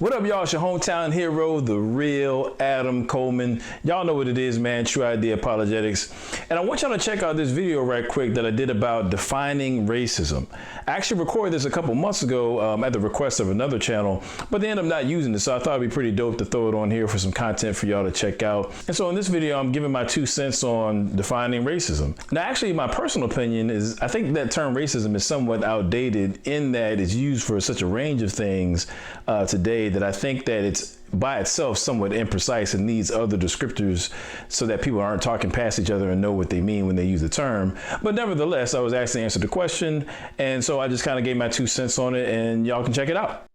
What up, y'all? It's your hometown hero, the real Adam Coleman. Y'all know what it is, man. Tru-ID Apologetics. And I want y'all to check out this video right quick that I did about defining racism. I actually recorded this a couple months ago at the request of another channel, but they ended up not using it, so I thought it'd be pretty dope to throw it on here for some content for y'all to check out. And so in this video, I'm giving my 2 cents on defining racism. Now, actually, my personal opinion is I think that term racism is somewhat outdated in that it's used for such a range of things today that I think that it's by itself somewhat imprecise and needs other descriptors so that people aren't talking past each other and know what they mean when they use the term. But nevertheless, I was asked to answer the question, and so I just kind of gave my 2 cents on it, and y'all can check it out.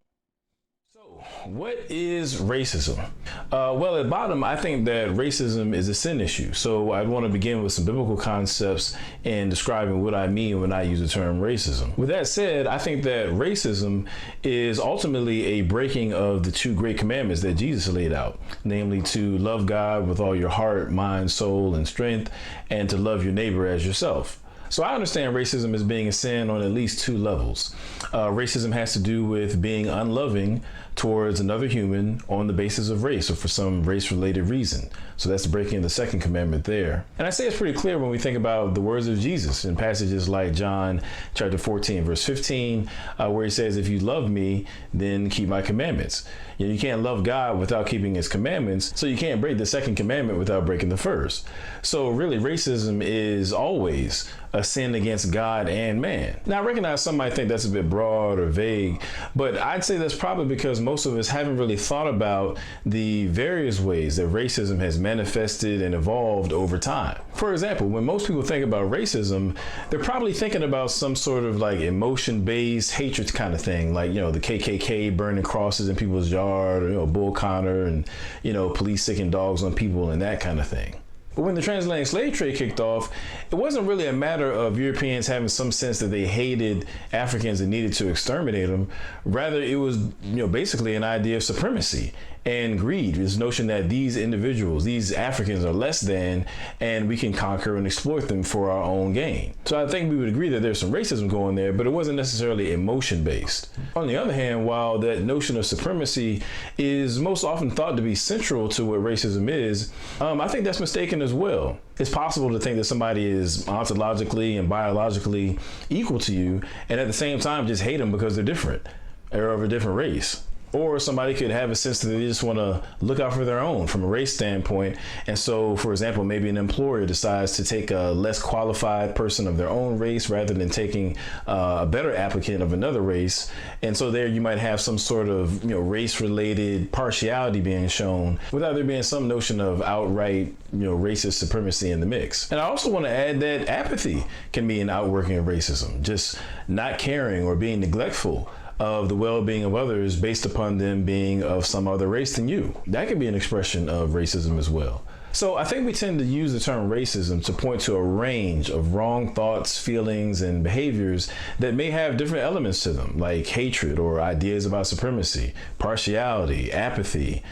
What is racism? Well, at bottom, I think that racism is a sin issue. So I want to begin with some biblical concepts in describing what I mean when I use the term racism. With that said, I think that racism is ultimately a breaking of the 2 great commandments that Jesus laid out, namely to love God with all your heart, mind, soul, and strength, and to love your neighbor as yourself. So I understand racism as being a sin on at least 2 levels. Racism has to do with being unloving towards another human on the basis of race or for some race-related reason. So that's breaking the 2nd commandment there. And I say it's pretty clear when we think about the words of Jesus in passages like John chapter 14, verse 15, where he says, if you love me, then keep my commandments. You can't love God without keeping his commandments, so you can't break the 2nd commandment without breaking the 1st. So really, racism is always a sin against God and man. Now, I recognize some might think that's a bit broad or vague, but I'd say that's probably because most of us haven't really thought about the various ways that racism has manifested and evolved over time. For example, when most people think about racism, they're probably thinking about some sort of like emotion-based hatred kind of thing, like, the KKK burning crosses in people's yard, or, Bull Connor and, police sicking dogs on people and that kind of thing. But when the transatlantic slave trade kicked off, it wasn't really a matter of Europeans having some sense that they hated Africans and needed to exterminate them. Rather, it was, basically an idea of supremacy and greed, this notion that these individuals, these Africans are less than, and we can conquer and exploit them for our own gain. So I think we would agree that there's some racism going there, but it wasn't necessarily emotion-based. On the other hand, while that notion of supremacy is most often thought to be central to what racism is, I think that's mistaken as well. It's possible to think that somebody is ontologically and biologically equal to you, and at the same time just hate them because they're different or of a different race. Or somebody could have a sense that they just want to look out for their own from a race standpoint. And so, for example, maybe an employer decides to take a less qualified person of their own race rather than taking a better applicant of another race. And so there you might have some sort of, race-related partiality being shown without there being some notion of outright, racist supremacy in the mix. And I also want to add that apathy can be an outworking of racism, just not caring or being neglectful of the well-being of others based upon them being of some other race than you. That could be an expression of racism as well. So I think we tend to use the term racism to point to a range of wrong thoughts, feelings, and behaviors that may have different elements to them, like hatred or ideas about supremacy, partiality, apathy,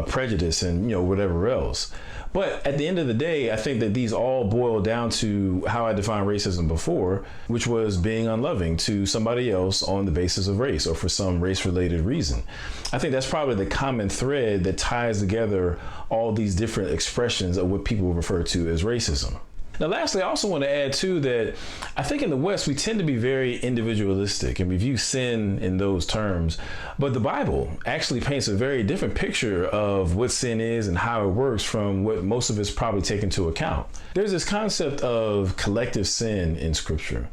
prejudice, and whatever else. But at the end of the day, I think that these all boil down to how I defined racism before, which was being unloving to somebody else on the basis of race or for some race-related reason. I think that's probably the common thread that ties together all these different expressions of what people refer to as racism. Now, lastly, I also want to add, too, that I think in the West, we tend to be very individualistic and we view sin in those terms. But the Bible actually paints a very different picture of what sin is and how it works from what most of us probably take into account. There's this concept of collective sin in Scripture.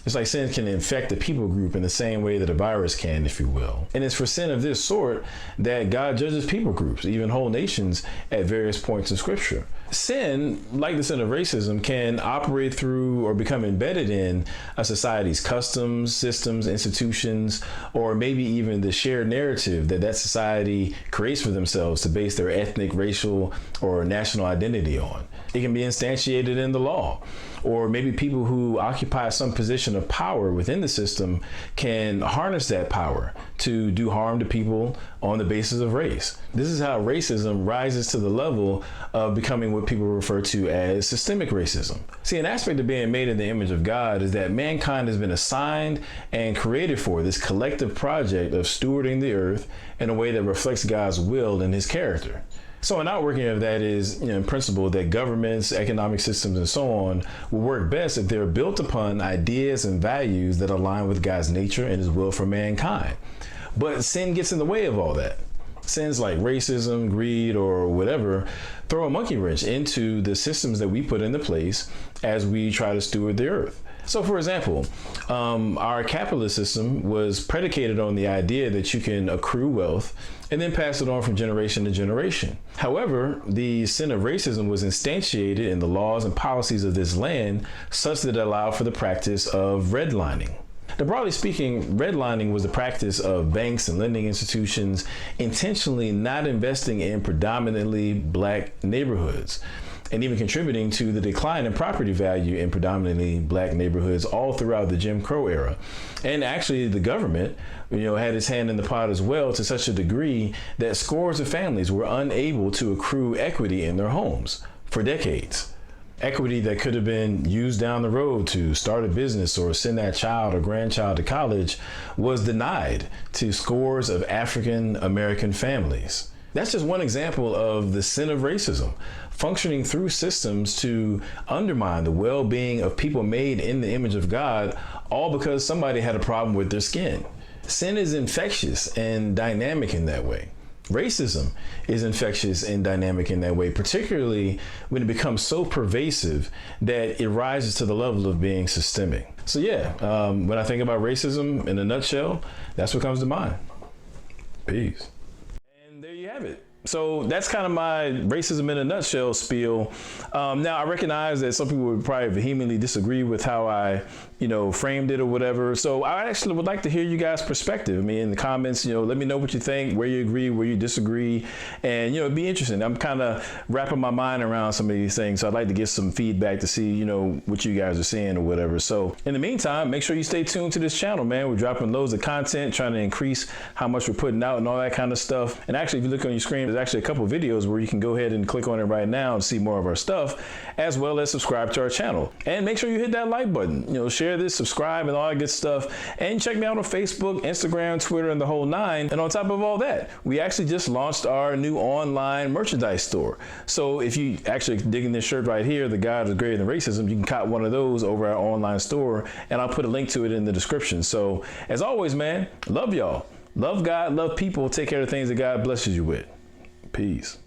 It's like sin can infect a people group in the same way that a virus can, if you will. And it's for sin of this sort that God judges people groups, even whole nations, at various points in Scripture. Sin, like the sin of racism, can operate through or become embedded in a society's customs, systems, institutions, or maybe even the shared narrative that that society creates for themselves to base their ethnic, racial, or national identity on. It can be instantiated in the law, or maybe people who occupy some position of power within the system can harness that power to do harm to people on the basis of race. This is how racism rises to the level of becoming what people refer to as systemic racism. See, an aspect of being made in the image of God is that mankind has been assigned and created for this collective project of stewarding the earth in a way that reflects God's will and his character. So an outworking of that is, in principle, that governments, economic systems, and so on will work best if they're built upon ideas and values that align with God's nature and his will for mankind. But sin gets in the way of all that. Sins like racism, greed, or whatever throw a monkey wrench into the systems that we put into place as we try to steward the earth. So, for example, our capitalist system was predicated on the idea that you can accrue wealth and then pass it on from generation to generation. However, the sin of racism was instantiated in the laws and policies of this land such that it allowed for the practice of redlining. Now, broadly speaking, redlining was the practice of banks and lending institutions intentionally not investing in predominantly black neighborhoods, and even contributing to the decline in property value in predominantly black neighborhoods all throughout the Jim Crow era. And actually the government, had its hand in the pot as well, to such a degree that scores of families were unable to accrue equity in their homes for decades. Equity that could have been used down the road to start a business or send that child or grandchild to college was denied to scores of African American families. That's just one example of the sin of racism, functioning through systems to undermine the well-being of people made in the image of God, all because somebody had a problem with their skin. Sin is infectious and dynamic in that way. Racism is infectious and dynamic in that way, particularly when it becomes so pervasive that it rises to the level of being systemic. So when I think about racism in a nutshell, that's what comes to mind. Peace. And there you have it. So that's kind of my racism in a nutshell spiel. Now, I recognize that some people would probably vehemently disagree with how I, framed it or whatever. So I actually would like to hear you guys' perspective. I mean, in the comments, let me know what you think, where you agree, where you disagree, and, it'd be interesting. I'm kind of wrapping my mind around some of these things. So I'd like to get some feedback to see, what you guys are saying or whatever. So in the meantime, make sure you stay tuned to this channel, man. We're dropping loads of content, trying to increase how much we're putting out and all that kind of stuff. And actually, if you look on your screen, there's actually a couple of videos where you can go ahead and click on it right now and see more of our stuff, as well as subscribe to our channel. And make sure you hit that like button, share this, subscribe, and all that good stuff. And check me out on Facebook, Instagram, Twitter, and the whole nine. And on top of all that, we actually just launched our new online merchandise store. So if you actually digging this shirt right here, The God is Greater Than Racism, you can cop one of those over our online store, and I'll put a link to it in the description. So as always, man, love y'all. Love God, love people. Take care of the things that God blesses you with. Peace.